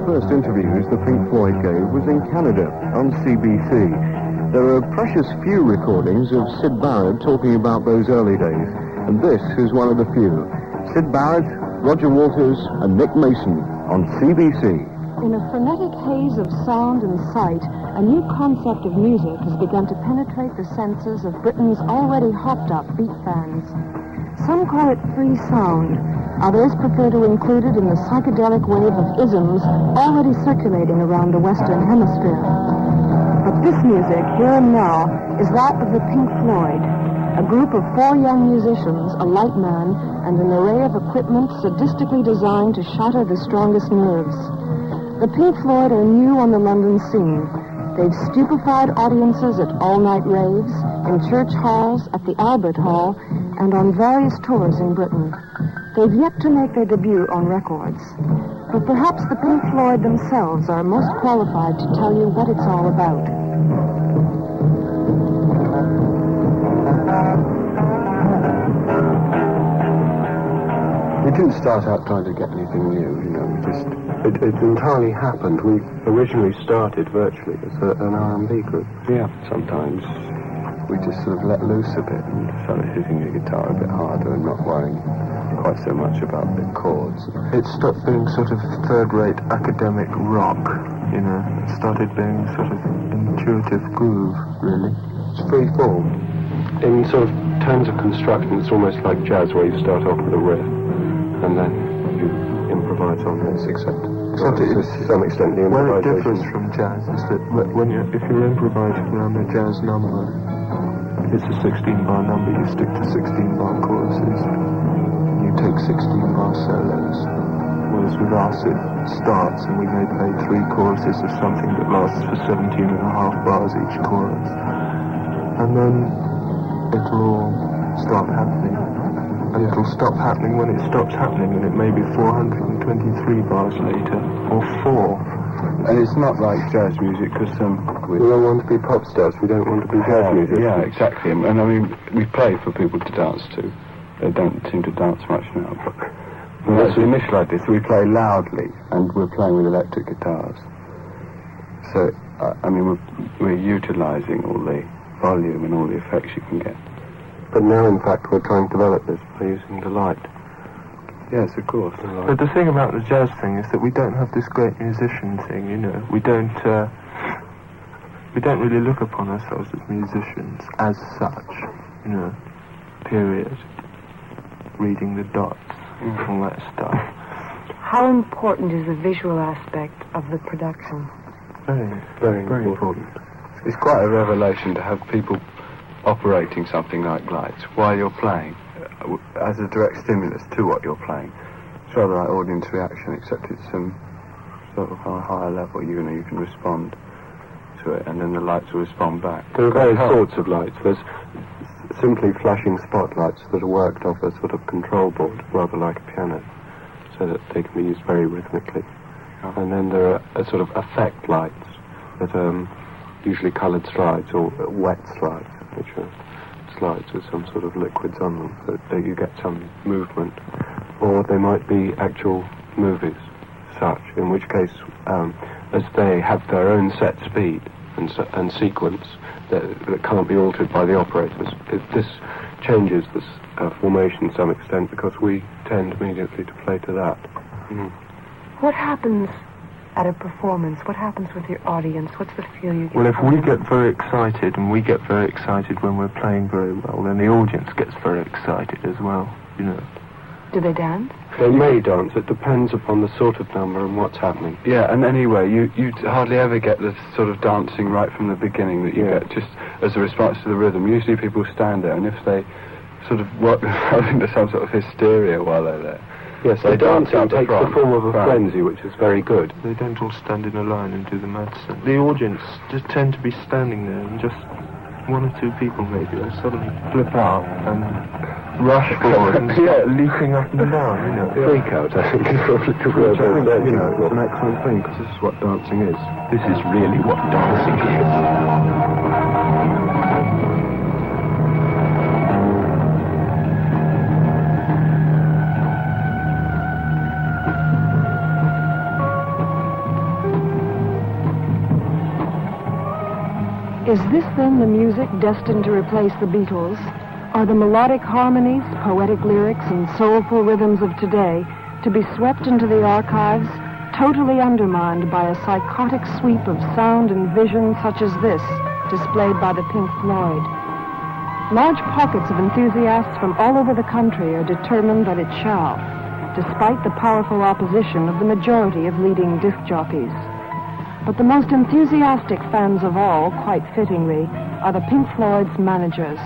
First interviews the Pink Floyd gave was in Canada on CBC. There are precious few recordings of Syd Barrett talking about those early days, and this is one of the few. Syd Barrett, Roger Waters, and Nick Mason on CBC. In a frenetic haze of sound and sight, a new concept of music has begun to penetrate the senses of Britain's already hopped-up beat fans. Some call it free sound. Others prefer to include it in the psychedelic wave of isms already circulating around the Western Hemisphere. But this music, here and now, is that of the Pink Floyd, a group of 4 young musicians, a light man, and an array of equipment sadistically designed to shatter the strongest nerves. The Pink Floyd are new on the London scene. They've stupefied audiences at all-night raves, in church halls, at the Albert Hall, and on various tours in Britain. They've yet to make their debut on records. But perhaps the Pink Floyd themselves are most qualified to tell you what it's all about. We didn't start out trying to get anything new, you know, it entirely happened. We originally started virtually as an R&B group. Yeah. Sometimes we just sort of let loose a bit and started hitting the guitar a bit harder and not worrying quite so much about the chords. It stopped being sort of third-rate academic rock, you know. It started being sort of intuitive groove, really. It's free form. In sort of terms of construction, it's almost like jazz, where you start off with a riff and then you improvise on it. Except to some extent the improvisation. Where it differs from jazz is that if you're improvising around a jazz number, it's a 16-bar number, you stick to 16-bar choruses. You take 16-bar solos. Whereas with us, it starts and we may play 3 choruses of something that lasts for 17.5 bars each chorus. And then it'll all start happening. And it'll stop happening when it stops happening, and it may be 423 bars later, or 4. And it's not like jazz music, because we don't want to be pop stars, we don't want to be jazz music. Yeah, exactly. And I mean, we play for people to dance to. They don't seem to dance much now, but that's the initial idea. So we play loudly, and we're playing with electric guitars. So, I mean, we're utilising all the volume and all the effects you can get. But now, in fact, we're trying to develop this by using the light. Yes, of course. But the thing about the jazz thing is that we don't have this great musician thing, you know. We don't really look upon ourselves as musicians as such, you know, period. Reading the dots, all that stuff. How important is the visual aspect of the production? Very important. It's quite a revelation to have people operating something like lights while you're playing, as a direct stimulus to what you're playing. It's rather like audience reaction, except it's some sort of on a higher level. You know, you can respond to it, and then the lights will respond back. There are various sorts of lights. There's simply flashing spotlights that are worked off a sort of control board, rather like a piano, so that they can be used very rhythmically. And then there are sort of effect lights that are usually coloured slides or wet slides, which are slides with some sort of liquids on them, so that you get some movement. Or they might be actual movies, such, in which case, as they have their own set speed and sequence that can't be altered by the operators, this changes this formation to some extent, because we tend immediately to play to that. Mm. What happens at a performance? What happens with your audience? What's the feel you get? Well, if we get very excited, and we get very excited when we're playing very well, then the audience gets very excited as well, you know. Do they dance? They may dance. It depends upon the sort of number and what's happening. Yeah, and anyway, you hardly ever get the sort of dancing right from the beginning that you get just as a response to the rhythm. Usually people stand there, and if they sort of work themselves into some sort of hysteria while they're there. Yes, the dancing takes the form of a frenzy, which is very good. They don't all stand in a line and do the medicine. The audience just tend to be standing there, and just one or two people maybe will suddenly flip out and rush forward and leaping up and down, you know. Freak out, I think, is probably the word. It's an excellent thing, because this is what dancing is. This is really what dancing Is this then the music destined to replace the Beatles? Are the melodic harmonies, poetic lyrics, and soulful rhythms of today to be swept into the archives, totally undermined by a psychotic sweep of sound and vision such as this, displayed by the Pink Floyd? Large pockets of enthusiasts from all over the country are determined that it shall, despite the powerful opposition of the majority of leading disc jockeys. But the most enthusiastic fans of all, quite fittingly, are the Pink Floyd's managers.